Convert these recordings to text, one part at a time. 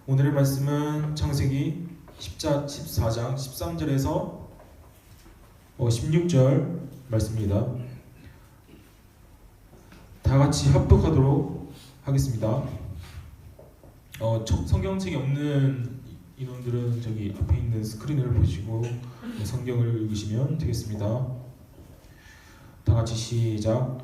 오늘의 말씀은 창세기 14장 13절에서 16절 말씀입니다. 다 같이 합독하도록 하겠습니다. 성경책이 없는 인원들은 저기 앞에 있는 스크린을 보시고 성경을 읽으시면 되겠습니다. 다 같이 시작.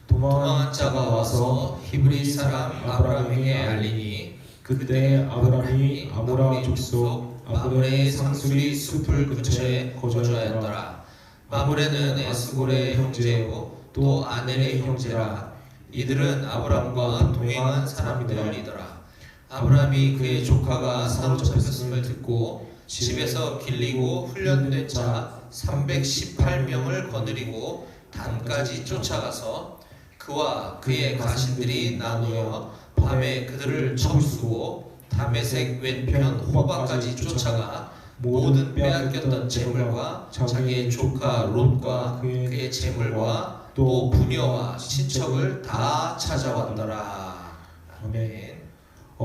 도망한 자가 와서 히브리 사람 아브라함에게 알리니 그때 아브라함이 아모라 족속 마므레의 상수리 숲을 근처에 거주하였더라. 마므레는 에스골의 형제요 또 아넬의 형제라. 이들은 아브라함과 동행한 사람들이더라. 아브라함이 그의 조카가 사로잡혔음을 듣고 집에서 길리고 훈련된 자 318명을 거느리고 단까지 쫓아가서 그와 그의 가신들이 나누어 밤에 그들을 청수고 다메섹 왼편 호바까지 쫓아가 모든 빼앗겼던 재물과 자기의 조카 롯과 그의 재물과 또 부녀와 친척을 다 찾아왔더라. 아멘.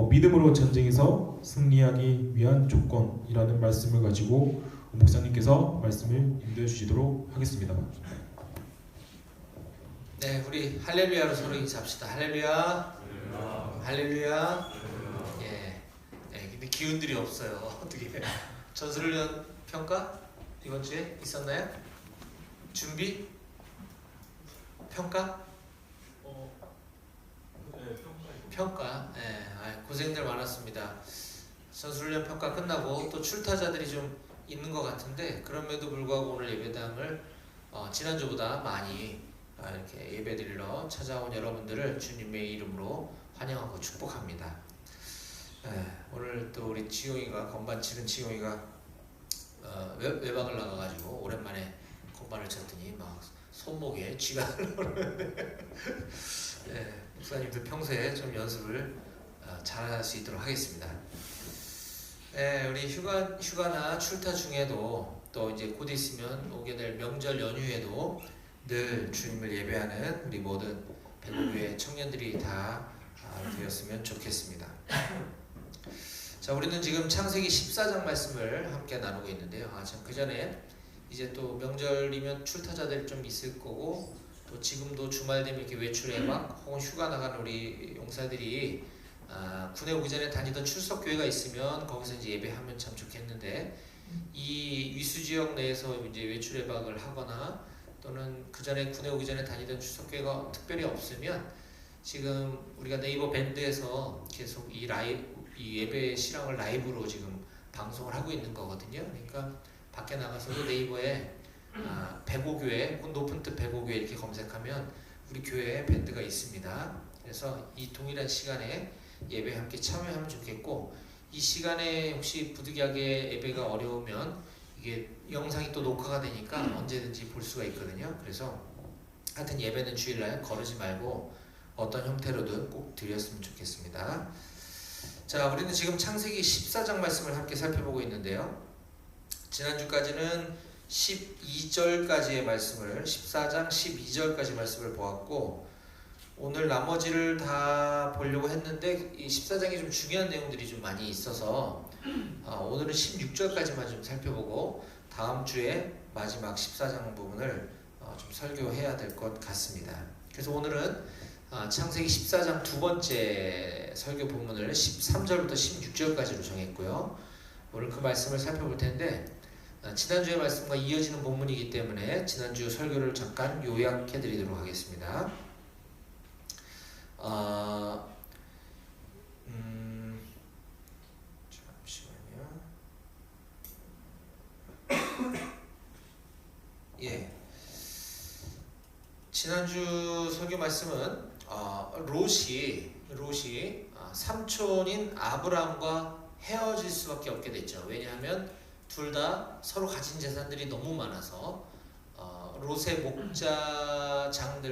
믿음으로 전쟁에서 승리하기 위한 조건이라는 말씀을 가지고 목사님께서 말씀을 인도해 주시도록 하겠습니다. 네, 우리 할렐루야로 서로 인사합시다. 할렐루야. 할렐루야. 예. 네, 근데 기운들이 없어요. 어떻게? 전술훈련 평가 이번 주에 있었나요? 준비? 평가? 평가. 예. 고생들 많았습니다. 전술훈련 평가 끝나고 또 출타자들이 좀 있는 것 같은데 그럼에도 불구하고 오늘 예배당을 지난주보다 많이 이렇게 예배드리러 찾아온 여러분들을 주님의 이름으로 환영하고 축복합니다. 오늘 또 우리 지용이가 건반 치는 지용이가 외박을 나가가지고 오랜만에 건반을 쳤더니 막 손목에 쥐가 나오는데 목사님도 평소에 좀 연습을 잘할 수 있도록 하겠습니다. 우리 휴가나 출타 중에도 또 이제 곧 있으면 오게 될 명절 연휴에도 늘 주님을 예배하는 우리 모든 백오교회 청년들이 다 되었으면 좋겠습니다. 자, 우리는 지금 창세기 14장 말씀을 함께 나누고 있는데요. 참 그 전에 이제 또 명절이면 출타자들 좀 있을 거고 또 지금도 주말 되면 이렇게 외출 예방 혹은 휴가 나간 우리 용사들이 군에 오기 전에 다니던 출석교회가 있으면 거기서 이제 예배하면 참 좋겠는데 이 위수 지역 내에서 이제 외출 예방을 하거나 또는 그 전에 군에 오기 전에 다니던 출석교회가 특별히 없으면 지금 우리가 네이버 밴드에서 계속 이 예배 실황을 라이브로 지금 방송을 하고 있는 거거든요. 그러니까 밖에 나가서도 네이버에 백오교회 혹은 높은 뜻 백오교회 이렇게 검색하면 우리 교회에 밴드가 있습니다. 그래서 이 동일한 시간에 예배에 함께 참여하면 좋겠고 이 시간에 혹시 부득이하게 예배가 어려우면 이게 영상이 또 녹화가 되니까 언제든지 볼 수가 있거든요. 그래서 하여튼 예배는 주일날 거르지 말고 어떤 형태로든 꼭 드렸으면 좋겠습니다. 자, 우리는 지금 창세기 14장 말씀을 함께 살펴보고 있는데요. 지난주까지는 12절까지의 말씀을 14장 12절까지 말씀을 보았고 오늘 나머지를 다 보려고 했는데 이 14장이 좀 중요한 내용들이 좀 많이 있어서 오늘은 16절까지만 좀 살펴보고 다음 주에 마지막 14장 부분을 좀 설교해야 될 것 같습니다. 그래서 오늘은 창세기 14장 두 번째 설교 본문을 13절부터 16절까지로 정했고요. 오늘 그 말씀을 살펴볼 텐데 지난주의 말씀과 이어지는 본문이기 때문에 지난주 설교를 잠깐 요약해 드리도록 하겠습니다. 잠시만요. 예. 지난주 설교 말씀은 롯이 삼촌인 아브라함과 헤어질 수밖에 없게 됐죠. 왜냐하면 둘 다 서로 가진 재산들이 너무 많아서 롯의 목자장들과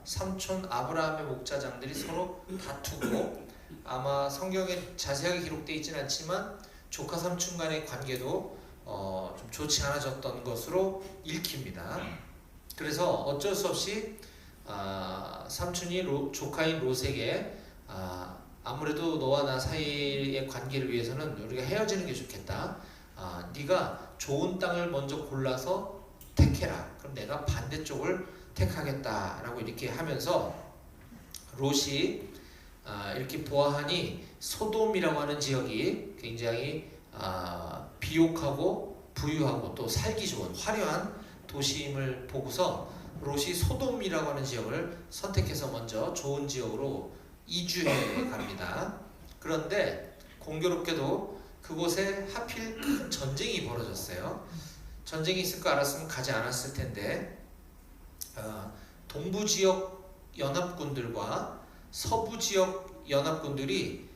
삼촌 아브라함의 목자장들이 서로 다투고 아마 성경에 자세하게 기록되어 있지는 않지만 조카 삼촌 간의 관계도 좀 좋지 않아졌던 것으로 읽힙니다. 그래서 어쩔 수 없이 삼촌이 조카인 롯에게 아무래도 너와 나 사이의 관계를 위해서는 우리가 헤어지는 게 좋겠다. 네가 좋은 땅을 먼저 골라서 택해라. 그럼 내가 반대쪽을 택하겠다라고 이렇게 하면서 롯이 이렇게 보아하니 소돔이라고 하는 지역이 굉장히 비옥하고 부유하고 또 살기 좋은 화려한 도시임을 보고서 롯이 소돔이라고 하는 지역을 선택해서 먼저 좋은 지역으로 이주해 갑니다. 그런데 공교롭게도 그곳에 하필 큰 전쟁이 벌어졌어요. 전쟁이 있을 거 알았으면 가지 않았을 텐데 동부 지역 연합군들과 서부 지역 연합군들이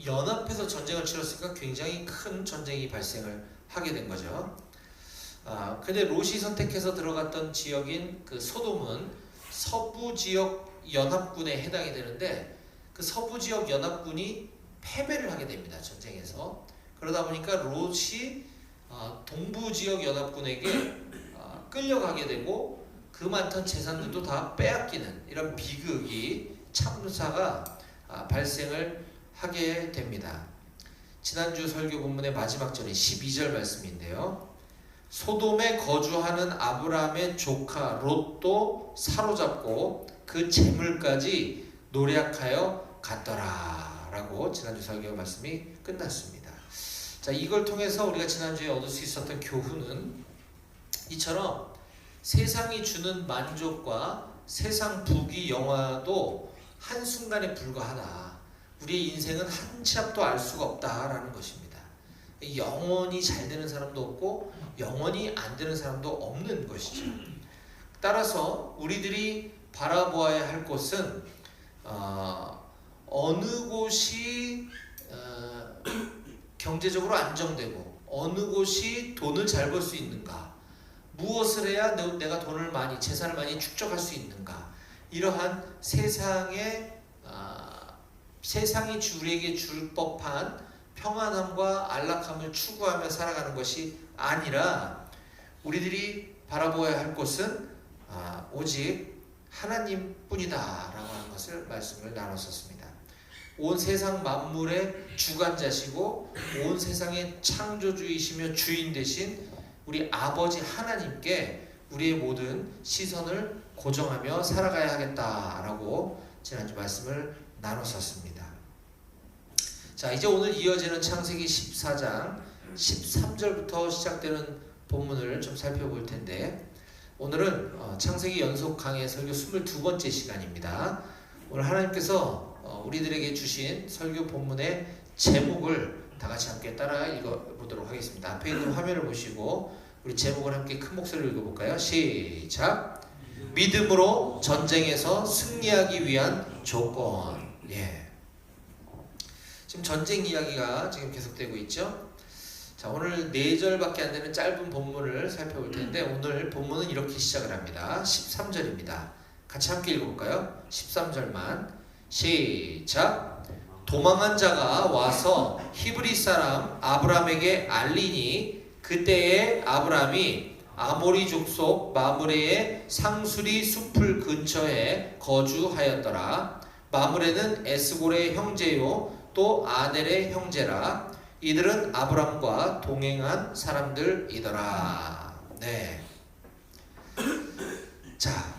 연합해서 전쟁을 치렀으니까 굉장히 큰 전쟁이 발생을 하게 된 거죠. 근데 롯이 선택해서 들어갔던 지역인 그 소돔은 서부 지역 연합군에 해당이 되는데 그 서부 지역 연합군이 패배를 하게 됩니다. 전쟁에서. 그러다 보니까 롯이 동부 지역 연합군에게 끌려가게 되고 그 많던 재산들도 다 빼앗기는 이런 비극이 참사가 발생을 하게 됩니다. 지난주 설교 본문의 마지막 절이 12절 말씀인데요. 소돔에 거주하는 아브라함의 조카 롯도 사로잡고 그 재물까지 노략하여 갔더라 라고 지난주 설교 말씀이 끝났습니다. 자, 이걸 통해서 우리가 지난주에 얻을 수 있었던 교훈은 이처럼 세상이 주는 만족과 세상 부귀 영화도 한순간에 불과하다. 우리의 인생은 한 치 앞도 알 수가 없다라는 것입니다. 영원히 잘 되는 사람도 없고 영원히 안 되는 사람도 없는 것이죠. 따라서 우리들이 바라보아야 할 곳은 어느 곳이 경제적으로 안정되고 어느 곳이 돈을 잘 벌 수 있는가, 무엇을 해야 내가 돈을 많이 재산을 많이 축적할 수 있는가, 이러한 세상이 우리에게 줄 법한 평안함과 안락함을 추구하며 살아가는 것이 아니라 우리들이 바라보아야 할 곳은 오직 하나님뿐이다 라고 하는 것을 말씀을 나눴었습니다. 온 세상 만물의 주관자시고 온 세상의 창조주이시며 주인 되신 우리 아버지 하나님께 우리의 모든 시선을 고정하며 살아가야 하겠다라고 지난주 말씀을 나눴었습니다. 자, 이제 오늘 이어지는 창세기 14장 13절부터 시작되는 본문을 좀 살펴볼 텐데, 오늘은 창세기 연속 강해 설교 22번째 시간입니다. 오늘 하나님께서 우리들에게 주신 설교 본문의 제목을 다 같이 함께 따라 읽어보도록 하겠습니다. 앞에 있는 화면을 보시고 우리 제목을 함께 큰 목소리로 읽어볼까요? 시작! 믿음으로 전쟁에서 승리하기 위한 조건. 지금 전쟁 이야기가 지금 계속되고 있죠. 자, 오늘 4절밖에 안 되는 짧은 본문을 살펴볼 텐데 오늘 본문은 이렇게 시작을 합니다. 13절입니다. 같이 함께 읽어볼까요? 13절만 시작! 도망한 자가 와서 히브리 사람 아브람에게 알리니 그때에 아브람이 아모리 족속 마므레의 상수리 숲을 근처에 거주하였더라. 마므레는 에스골의 형제요 또 아넬의 형제라. 이들은 아브람과 동행한 사람들이더라. 네. 자,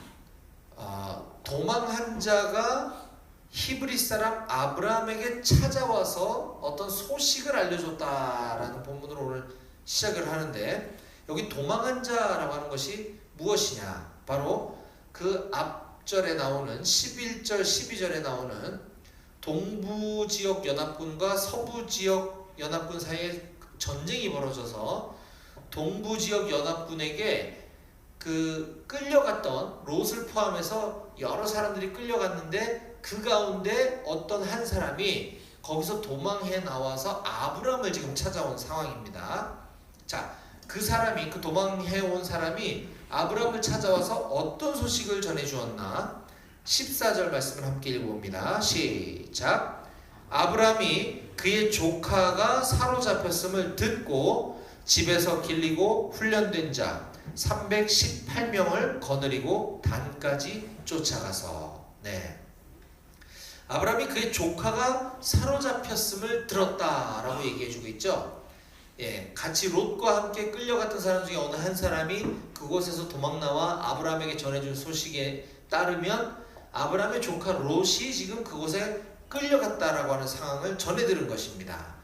도망한 자가 히브리 사람 아브람에게 찾아와서 어떤 소식을 알려줬다라는 본문으로 오늘 시작을 하는데, 여기 도망한 자라고 하는 것이 무엇이냐? 바로 그 앞절에 나오는 11절, 12절에 나오는 동부 지역 연합군과 서부 지역 연합군 사이에 전쟁이 벌어져서 동부 지역 연합군에게 그 끌려갔던 롯을 포함해서 여러 사람들이 끌려갔는데 그 가운데 어떤 한 사람이 거기서 도망해 나와서 아브람을 지금 찾아온 상황입니다. 자, 그 사람이, 그 도망해 온 사람이 아브람을 찾아와서 어떤 소식을 전해 주었나? 14절 말씀을 함께 읽어봅니다. 시작! 아브람이 그의 조카가 사로잡혔음을 듣고 집에서 길리고 훈련된 자 318명을 거느리고 단까지 쫓아가서. 네. 아브라함이 그의 조카가 사로잡혔음을 들었다라고 얘기해주고 있죠. 예, 같이 롯과 함께 끌려갔던 사람 중에 어느 한 사람이 그곳에서 도망나와 아브라함에게 전해준 소식에 따르면 아브라함의 조카 롯이 지금 그곳에 끌려갔다라고 하는 상황을 전해 들은 것입니다.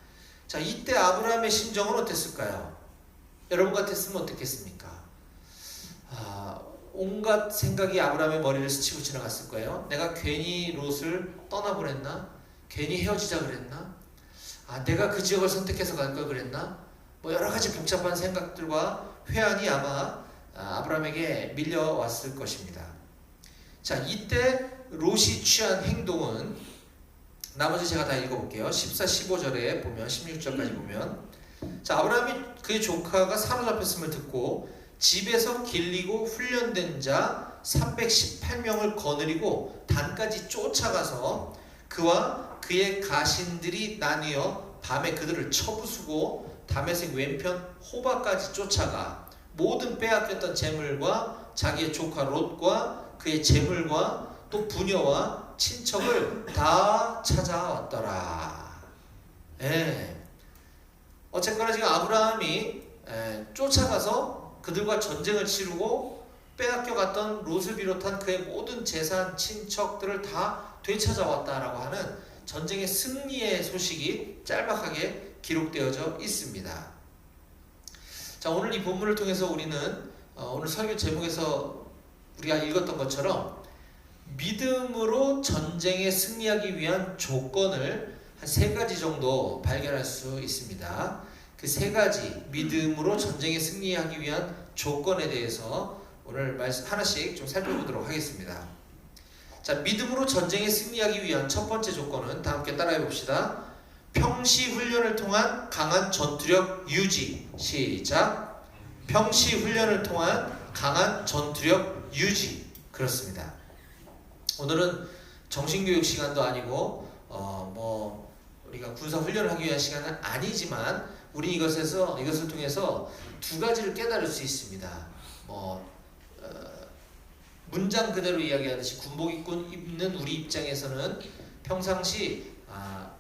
자, 이때 아브라함의 심정은 어땠을까요? 여러분 같았으면 어떻겠습니까? 온갖 생각이 아브라함의 머리를 스치고 지나갔을 거예요. 내가 괜히 롯을 떠나보냈나? 괜히 헤어지자 그랬나? 내가 그 지역을 선택해서 갈 걸 그랬나? 뭐 여러 가지 복잡한 생각들과 회한이 아마 아브라함에게 밀려왔을 것입니다. 자, 이때 롯이 취한 행동은 나머지 제가 다 읽어볼게요. 14, 15절에 보면 16절까지 보면 자, 아브라함이 그의 조카가 사로잡혔음을 듣고 집에서 길리고 훈련된 자 318명을 거느리고 단까지 쫓아가서 그와 그의 가신들이 나뉘어 밤에 그들을 쳐부수고 다메섹 왼편 호바까지 쫓아가 모든 빼앗겼던 재물과 자기의 조카 롯과 그의 재물과 또 부녀와 친척을 다 찾아왔더라. 예. 어쨌거나 지금 아브라함이 쫓아가서 그들과 전쟁을 치르고 빼앗겨갔던 롯을 비롯한 그의 모든 재산, 친척들을 다 되찾아왔다라고 하는 전쟁의 승리의 소식이 짤막하게 기록되어져 있습니다. 자, 오늘 이 본문을 통해서 우리는 오늘 설교 제목에서 우리가 읽었던 것처럼 믿음으로 전쟁에 승리하기 위한 조건을 한 3가지 정도 발견할 수 있습니다. 그 3가지 믿음으로 전쟁에 승리하기 위한 조건에 대해서 오늘 말씀 하나씩 좀 살펴보도록 하겠습니다. 자, 믿음으로 전쟁에 승리하기 위한 첫 번째 조건은 다 함께 따라해 봅시다. 평시 훈련을 통한 강한 전투력 유지. 시작. 평시 훈련을 통한 강한 전투력 유지. 그렇습니다. 오늘은 정신교육 시간도 아니고 우리가 군사 훈련을 하기 위한 시간은 아니지만 우리 이것을 통해서 2가지를 깨달을 수 있습니다. 문장 그대로 이야기하듯이 군복 입는 우리 입장에서는 평상시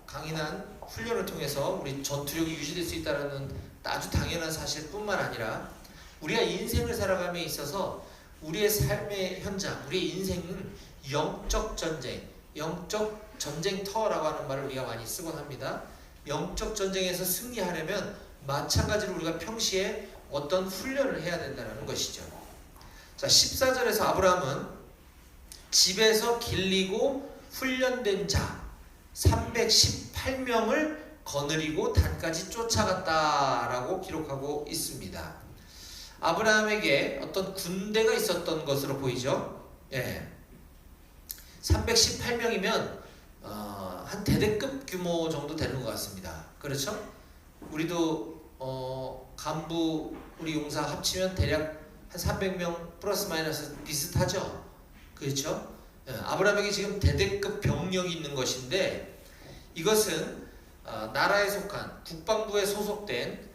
강인한 훈련을 통해서 우리 전투력이 유지될 수 있다는 아주 당연한 사실뿐만 아니라 우리가 인생을 살아감에 있어서 우리의 삶의 현장, 우리의 인생은 영적 전쟁, 영적 전쟁터라고 하는 말을 우리가 많이 쓰곤 합니다. 영적 전쟁에서 승리하려면 마찬가지로 우리가 평시에 어떤 훈련을 해야 된다는 것이죠. 자, 14절에서 아브라함은 집에서 길리고 훈련된 자 318명을 거느리고 단까지 쫓아갔다라고 기록하고 있습니다. 아브라함에게 어떤 군대가 있었던 것으로 보이죠. 예. 318명이면 한 대대급 규모 정도 되는 것 같습니다. 그렇죠? 우리도 간부 우리 용사 합치면 대략 한 300명 플러스 마이너스 비슷하죠. 그렇죠? 예, 아브라함에게 지금 대대급 병력이 있는 것인데 이것은 나라에 속한 국방부에 소속된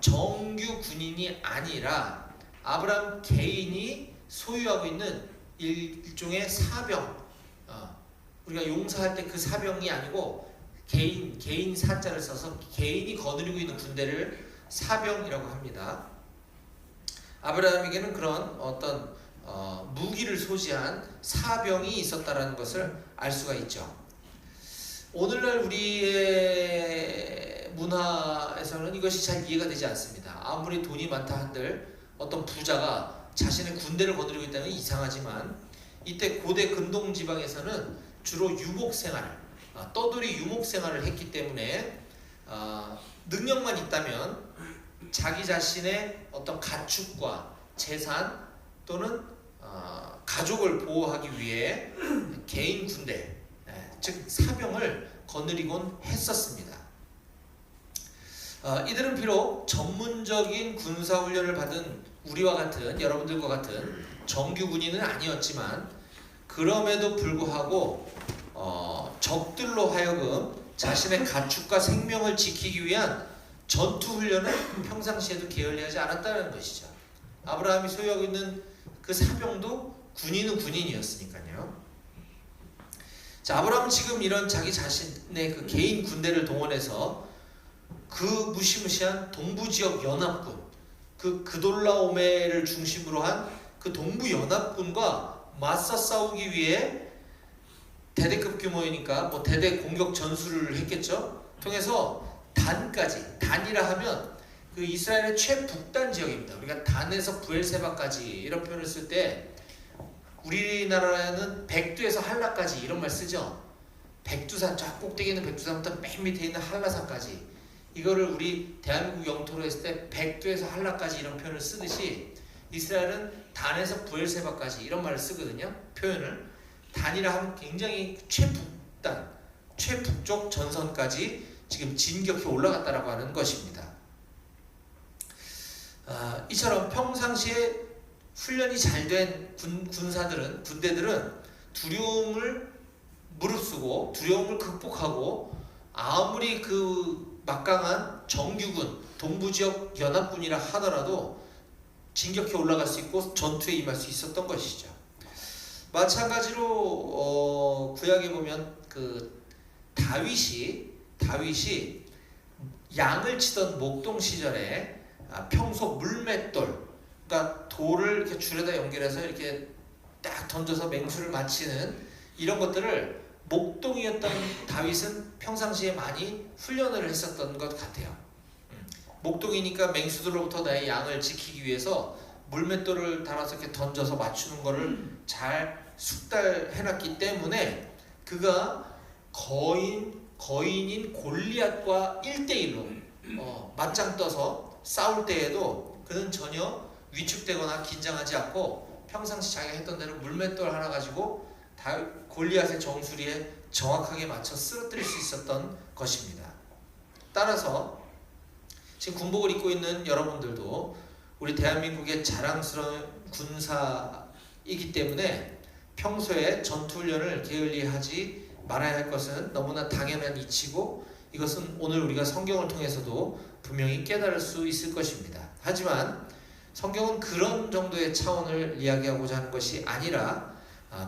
정규 군인이 아니라 아브라함 개인이 소유하고 있는 일종의 사병. 우리가 용사할 때 그 사병이 아니고 개인 사자를 써서 개인이 거느리고 있는 군대를 사병이라고 합니다. 아브라함에게는 그런 어떤 무기를 소지한 사병이 있었다라는 것을 알 수가 있죠. 오늘날 우리의 문화에서는 이것이 잘 이해가 되지 않습니다. 아무리 돈이 많다 한들 어떤 부자가 자신의 군대를 거느리고 있다는 건 이상하지만 이때 고대 근동 지방에서는 주로 유목생활, 떠돌이 유목생활을 했기 때문에 능력만 있다면 자기 자신의 어떤 가축과 재산 또는 가족을 보호하기 위해 개인 군대, 즉 사병을 거느리곤 했었습니다. 이들은 비록 전문적인 군사훈련을 받은 우리와 같은 여러분들과 같은 정규 군인은 아니었지만 그럼에도 불구하고 적들로 하여금 자신의 가축과 생명을 지키기 위한 전투훈련을 평상시에도 게을리하지 않았다는 것이죠. 아브라함이 소유하고 있는 그 사병도 군인은 군인이었으니까요. 자, 아브라함은 지금 이런 자기 자신의 그 개인 군대를 동원해서 그 무시무시한 동부 지역 연합군, 그 그돌라오메를 중심으로 한 그 동부 연합군과 맞서 싸우기 위해 대대급 규모이니까 뭐 대대 공격 전술을 했겠죠. 통해서 단까지, 단이라 하면 그 이스라엘의 최북단 지역입니다. 우리가 단에서 부엘세바까지 이런 표현을 쓸 때 우리나라에는 백두에서 한라까지 이런 말 쓰죠. 백두산 쫙 꼭대기 있는 백두산부터 맨 밑에 있는 한라산까지, 이거를 우리 대한민국 영토로 했을 때 백두에서 한라까지 이런 표현을 쓰듯이 이스라엘은 단에서 부엘세바까지 이런 말을 쓰거든요. 표현을 단이라 하면 굉장히 최북단, 최북쪽 전선까지 지금 진격해 올라갔다라고 하는 것입니다. 이처럼 평상시에 훈련이 잘 된 군대들은 두려움을 무릅쓰고 두려움을 극복하고 아무리 그 막강한 정규군, 동부지역 연합군이라 하더라도 진격해 올라갈 수 있고 전투에 임할 수 있었던 것이죠. 마찬가지로 구약에 보면 그 다윗이 양을 치던 목동 시절에 평소 물맷돌, 그러니까 돌을 이렇게 줄에다 연결해서 이렇게 딱 던져서 맹수를 맞히는 이런 것들을 목동이었던 다윗은 평상시에 많이 훈련을 했었던 것 같아요. 목동이니까 맹수들로부터 나의 양을 지키기 위해서 물맷돌을 달아서 이렇게 던져서 맞추는 거를 잘 숙달해놨기 때문에 그가 거인인 골리앗과 1대1로 맞짱 떠서 싸울 때에도 그는 전혀 위축되거나 긴장하지 않고 평상시 자기가 했던 대로 물맷돌 하나 가지고 골리앗의 정수리에 정확하게 맞춰 쓰러뜨릴 수 있었던 것입니다. 따라서 지금 군복을 입고 있는 여러분들도 우리 대한민국의 자랑스러운 군사이기 때문에 평소에 전투훈련을 게을리하지 말아야 할 것은 너무나 당연한 이치고, 이것은 오늘 우리가 성경을 통해서도 분명히 깨달을 수 있을 것입니다. 하지만 성경은 그런 정도의 차원을 이야기하고자 하는 것이 아니라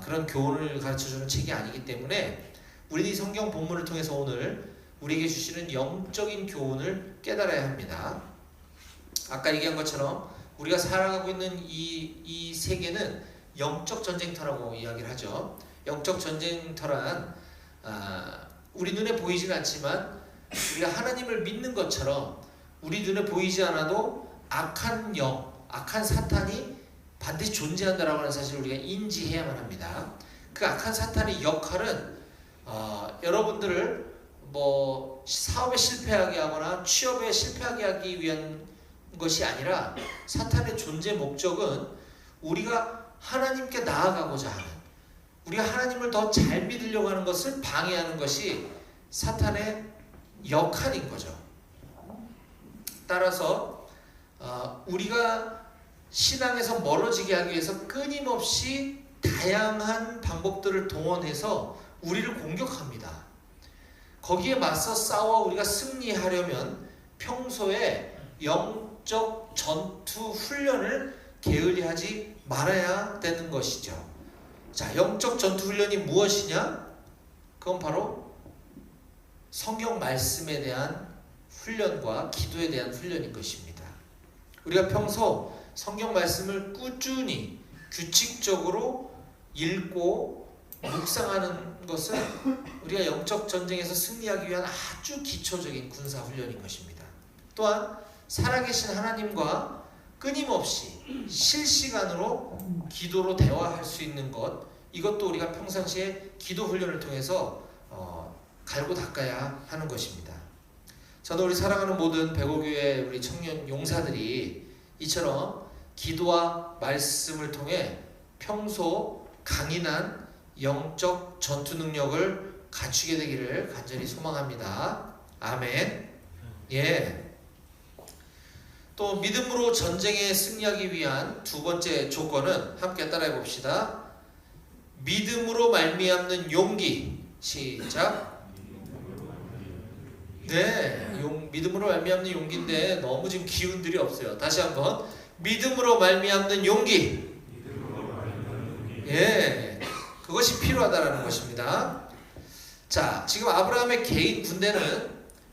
그런 교훈을 가르쳐주는 책이 아니기 때문에 우리 성경 본문을 통해서 오늘 우리에게 주시는 영적인 교훈을 깨달아야 합니다. 아까 얘기한 것처럼 우리가 살아가고 있는 이 세계는 영적 전쟁터라고 이야기를 하죠. 영적 전쟁터란 우리 눈에 보이진 않지만 우리가 하나님을 믿는 것처럼 우리 눈에 보이지 않아도 악한 영, 악한 사탄이 반드시 존재한다라고 하는 사실을 우리가 인지해야만 합니다. 그 악한 사탄의 역할은 여러분들을 뭐 사업에 실패하게 하거나 취업에 실패하게 하기 위한 것이 아니라 사탄의 존재 목적은 우리가 하나님께 나아가고자 하는, 우리가 하나님을 더 잘 믿으려고 하는 것을 방해하는 것이 사탄의 역할인 거죠. 따라서 우리가 신앙에서 멀어지게 하기 위해서 끊임없이 다양한 방법들을 동원해서 우리를 공격합니다. 거기에 맞서 싸워 우리가 승리하려면 평소에 영적 전투 훈련을 게을리하지 말아야 되는 것이죠. 자, 영적 전투 훈련이 무엇이냐? 그건 바로 성경 말씀에 대한 훈련과 기도에 대한 훈련인 것입니다. 우리가 평소 성경 말씀을 꾸준히 규칙적으로 읽고 묵상하는 것은 우리가 영적 전쟁에서 승리하기 위한 아주 기초적인 군사 훈련인 것입니다. 또한 살아계신 하나님과 끊임없이 실시간으로 기도로 대화할 수 있는 것, 이것도 우리가 평상시에 기도 훈련을 통해서 갈고 닦아야 하는 것입니다. 저는 우리 사랑하는 모든 백오교회 우리 청년 용사들이 이처럼 기도와 말씀을 통해 평소 강인한 영적 전투 능력을 갖추게 되기를 간절히 소망합니다. 아멘. 예. 또 믿음으로 전쟁에 승리하기 위한 두 번째 조건은 함께 따라해 봅시다. 믿음으로 말미암는 용기. 시작. 네, 믿음으로 말미암는 용기인데 너무 지금 기운들이 없어요. 다시 한번. 믿음으로 말미암는 용기. 예, 그것이 필요하다라는 것입니다. 자, 지금 아브라함의 개인 군대는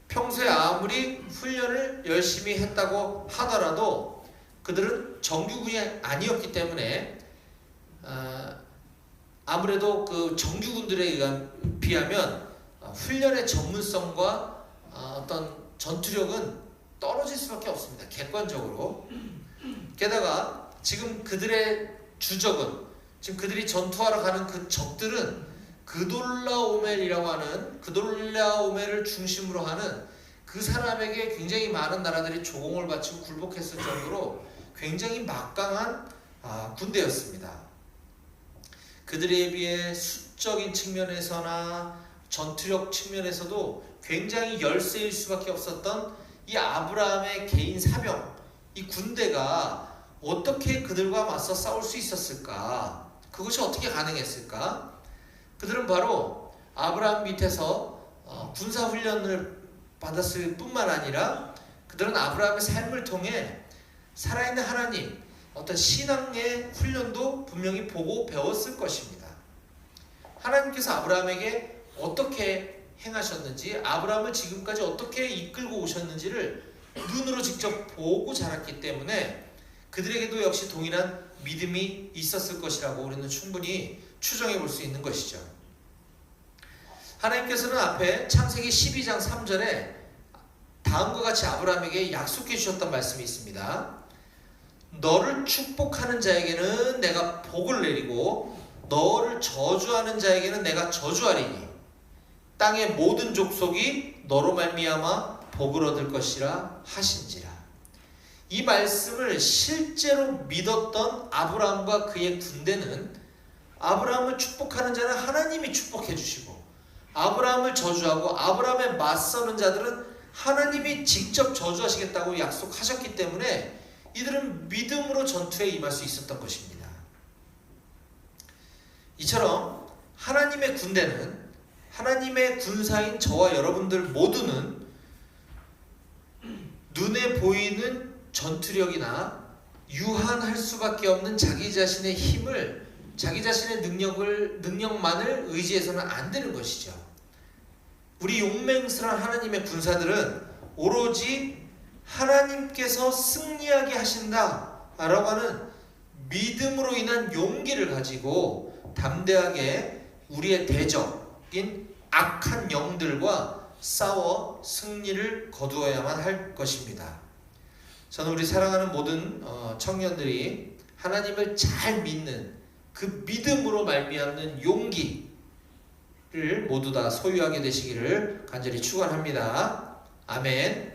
평소에 아무리 훈련을 열심히 했다고 하더라도 그들은 정규군이 아니었기 때문에 아무래도 그 정규군들에 비하면 훈련의 전문성과 어떤 전투력은 떨어질 수밖에 없습니다. 객관적으로. 게다가 지금 그들의 주적은, 지금 그들이 전투하러 가는 그 적들은 그돌라오멜이라고 하는, 그돌라오멜을 중심으로 하는 그 사람에게 굉장히 많은 나라들이 조공을 바치고 굴복했을 정도로 굉장히 막강한 군대였습니다. 그들에 비해 수적인 측면에서나 전투력 측면에서도 굉장히 열세일 수밖에 없었던 이 아브라함의 개인 사병, 이 군대가 어떻게 그들과 맞서 싸울 수 있었을까? 그것이 어떻게 가능했을까? 그들은 바로 아브라함 밑에서 군사훈련을 받았을 뿐만 아니라 그들은 아브라함의 삶을 통해 살아있는 하나님, 어떤 신앙의 훈련도 분명히 보고 배웠을 것입니다. 하나님께서 아브라함에게 어떻게 행하셨는지, 아브라함을 지금까지 어떻게 이끌고 오셨는지를 눈으로 직접 보고 자랐기 때문에 그들에게도 역시 동일한 믿음이 있었을 것이라고 우리는 충분히 추정해 볼 수 있는 것이죠. 하나님께서는 앞에 창세기 12장 3절에 다음과 같이 아브라함에게 약속해 주셨던 말씀이 있습니다. 너를 축복하는 자에게는 내가 복을 내리고 너를 저주하는 자에게는 내가 저주하리니 땅의 모든 족속이 너로 말미암아 복을 얻을 것이라 하신지라. 이 말씀을 실제로 믿었던 아브라함과 그의 군대는 아브라함을 축복하는 자는 하나님이 축복해 주시고 아브라함을 저주하고 아브라함에 맞서는 자들은 하나님이 직접 저주하시겠다고 약속하셨기 때문에 이들은 믿음으로 전투에 임할 수 있었던 것입니다. 이처럼 하나님의 군대는, 하나님의 군사인 저와 여러분들 모두는 눈에 보이는 전투력이나 유한할 수밖에 없는 자기 자신의 힘을, 자기 자신의 능력만을 의지해서는 안 되는 것이죠. 우리 용맹스러운 하나님의 군사들은 오로지 하나님께서 승리하게 하신다라고 하는 믿음으로 인한 용기를 가지고 담대하게 우리의 대적인 악한 영들과 싸워 승리를 거두어야만 할 것입니다. 저는 우리 사랑하는 모든 청년들이 하나님을 잘 믿는 그 믿음으로 말미암는 용기를 모두 다 소유하게 되시기를 간절히 축원합니다. 아멘.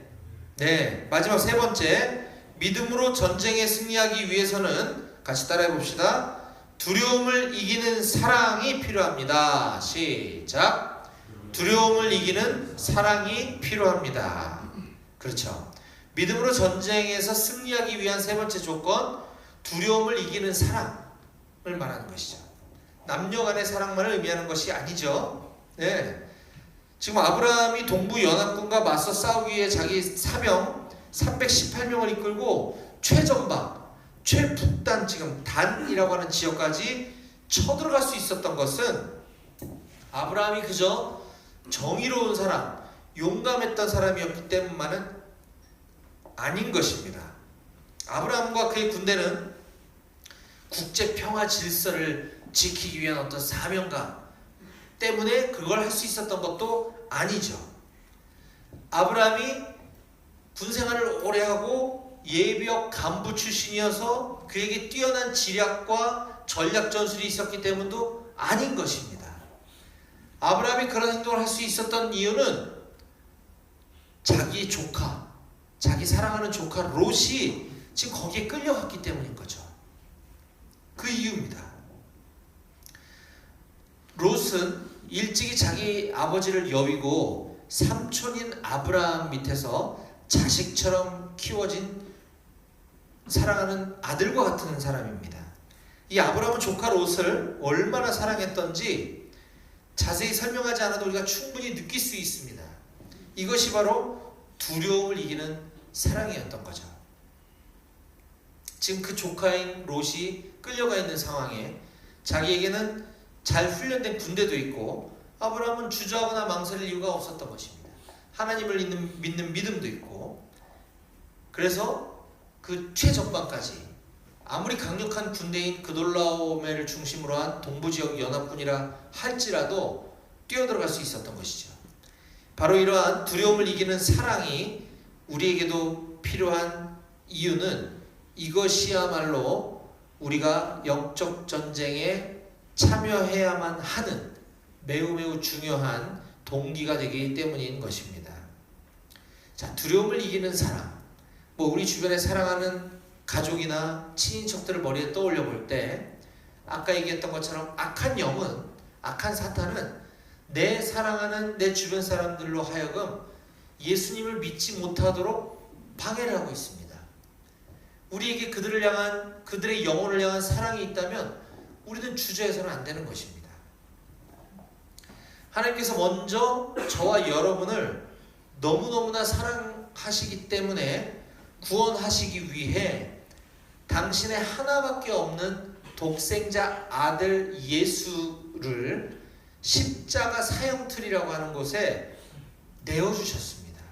네, 마지막 세 번째, 믿음으로 전쟁에 승리하기 위해서는 같이 따라해 봅시다. 두려움을 이기는 사랑이 필요합니다. 시작. 두려움을 이기는 사랑이 필요합니다. 그렇죠. 믿음으로 전쟁에서 승리하기 위한 세 번째 조건, 두려움을 이기는 사랑을 말하는 것이죠. 남녀 간의 사랑만을 의미하는 것이 아니죠. 네. 지금 아브라함이 동부 연합군과 맞서 싸우기 위해 자기 사병 318명을 이끌고 최전방, 최북단, 지금 단이라고 하는 지역까지 쳐들어갈 수 있었던 것은 아브라함이 그저 정의로운 사람, 용감했던 사람이었기 때문만은 아닌 것입니다. 아브라함과 그의 군대는 국제 평화 질서를 지키기 위한 어떤 사명감 때문에 그걸 할 수 있었던 것도 아니죠. 아브라함이 군생활을 오래 하고 예비역 간부 출신이어서 그에게 뛰어난 지략과 전략 전술이 있었기 때문도 아닌 것입니다. 아브라함이 그런 행동을 할 수 있었던 이유는 자기 조카, 자기 사랑하는 조카 롯이 지금 거기에 끌려갔기 때문인 거죠. 그 이유입니다. 롯은 일찍이 자기 아버지를 여위고 삼촌인 아브라함 밑에서 자식처럼 키워진 사랑하는 아들과 같은 사람입니다. 이 아브라함은 조카 롯을 얼마나 사랑했던지 자세히 설명하지 않아도 우리가 충분히 느낄 수 있습니다. 이것이 바로 두려움을 이기는 사랑이었던 거죠. 지금 그 조카인 롯이 끌려가 있는 상황에 자기에게는 잘 훈련된 군대도 있고 아브라함은 주저하거나 망설일 이유가 없었던 것입니다. 하나님을 믿는 믿음도 있고, 그래서 그 최전방까지 아무리 강력한 군대인 그돌라오메를 중심으로 한 동부지역 연합군이라 할지라도 뛰어들어갈 수 있었던 것이죠. 바로 이러한 두려움을 이기는 사랑이 우리에게도 필요한 이유는 이것이야말로 우리가 영적 전쟁에 참여해야만 하는 매우 중요한 동기가 되기 때문인 것입니다. 자, 두려움을 이기는 사랑. 우리 주변에 사랑하는 가족이나 친인척들을 머리에 떠올려 볼 때 아까 얘기했던 것처럼 악한 영은, 악한 사탄은 내 사랑하는 내 주변 사람들로 하여금 예수님을 믿지 못하도록 방해를 하고 있습니다. 우리에게 그들을 향한, 그들의 영혼을 향한 사랑이 있다면 우리는 주저해서는 안 되는 것입니다. 하나님께서 먼저 저와 여러분을 너무너무나 사랑하시기 때문에 구원하시기 위해 당신의 하나밖에 없는 독생자 아들 예수를 십자가 사형틀이라고 하는 곳에 내어주셨습니다.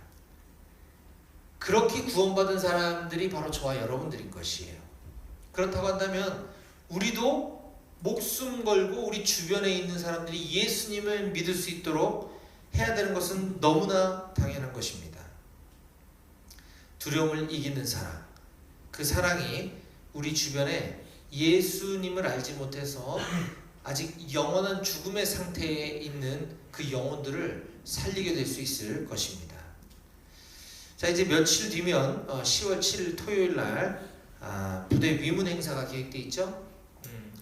그렇게 구원받은 사람들이 바로 저와 여러분들인 것이에요. 그렇다고 한다면 우리도 목숨 걸고 우리 주변에 있는 사람들이 예수님을 믿을 수 있도록 해야 되는 것은 너무나 당연한 것입니다. 두려움을 이기는 사랑, 그 사랑이 우리 주변에 예수님을 알지 못해서 아직 영원한 죽음의 상태에 있는 그 영혼들을 살리게 될 수 있을 것입니다. 자, 이제 며칠 뒤면 10월 7일 토요일 날 부대 위문 행사가 계획되어 있죠.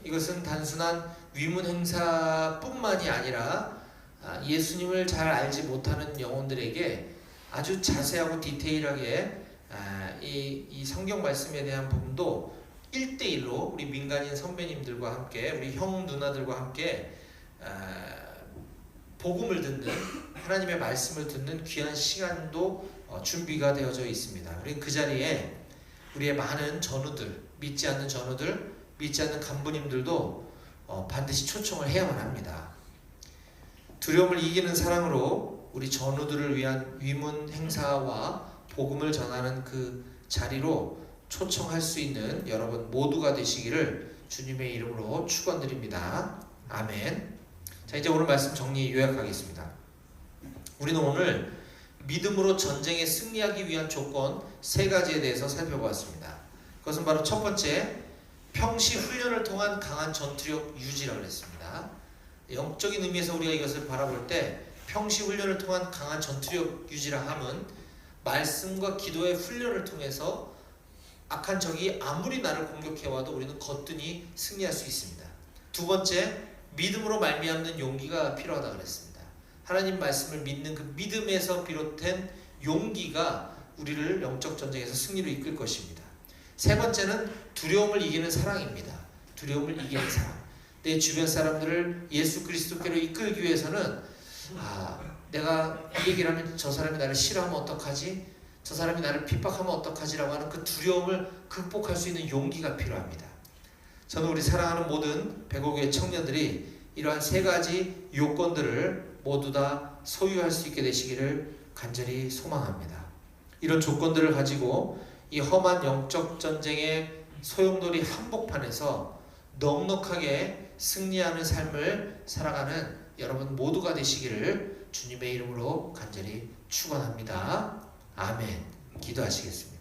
이것은 단순한 위문 행사뿐만이 아니라 예수님을 잘 알지 못하는 영혼들에게 아주 자세하고 디테일하게 이 성경 말씀에 대한 부분도 1대1로 우리 민간인 선배님들과 함께, 우리 형 누나들과 함께 복음을 듣는, 하나님의 말씀을 듣는 귀한 시간도 준비가 되어져 있습니다. 우리 그 자리에 우리의 많은 전우들, 믿지 않는 전우들, 믿지 않는 간부님들도 반드시 초청을 해야만 합니다. 두려움을 이기는 사랑으로 우리 전우들을 위한 위문 행사와 복음을 전하는 그 자리로 초청할 수 있는 여러분 모두가 되시기를 주님의 이름으로 축원드립니다. 아멘. 자, 이제 오늘 말씀 정리 요약하겠습니다. 우리는 오늘 믿음으로 전쟁에 승리하기 위한 조건 3가지에 대해서 살펴보았습니다. 그것은 바로 첫 번째, 평시 훈련을 통한 강한 전투력 유지라고 했습니다. 영적인 의미에서 우리가 이것을 바라볼 때 평시 훈련을 통한 강한 전투력 유지라 함은 말씀과 기도의 훈련을 통해서 악한 적이 아무리 나를 공격해와도 우리는 거뜬히 승리할 수 있습니다. 두 번째, 믿음으로 말미암는 용기가 필요하다 그랬습니다. 하나님 말씀을 믿는 그 믿음에서 비롯된 용기가 우리를 영적 전쟁에서 승리로 이끌 것입니다. 세 번째는 두려움을 이기는 사랑입니다. 두려움을 이기는 사랑. 내 주변 사람들을 예수 그리스도께로 이끌기 위해서는 내가 이 얘기를 하면 저 사람이 나를 싫어하면 어떡하지? 저 사람이 나를 핍박하면 어떡하지라고 하는 그 두려움을 극복할 수 있는 용기가 필요합니다. 저는 우리 사랑하는 모든 백오교회 청년들이 이러한 3가지 요건들을 모두 다 소유할 수 있게 되시기를 간절히 소망합니다. 이런 조건들을 가지고 이 험한 영적 전쟁의 소용돌이 한복판에서 넉넉하게 승리하는 삶을 살아가는 여러분 모두가 되시기를 주님의 이름으로 간절히 축원합니다. 아멘. 기도하시겠습니다.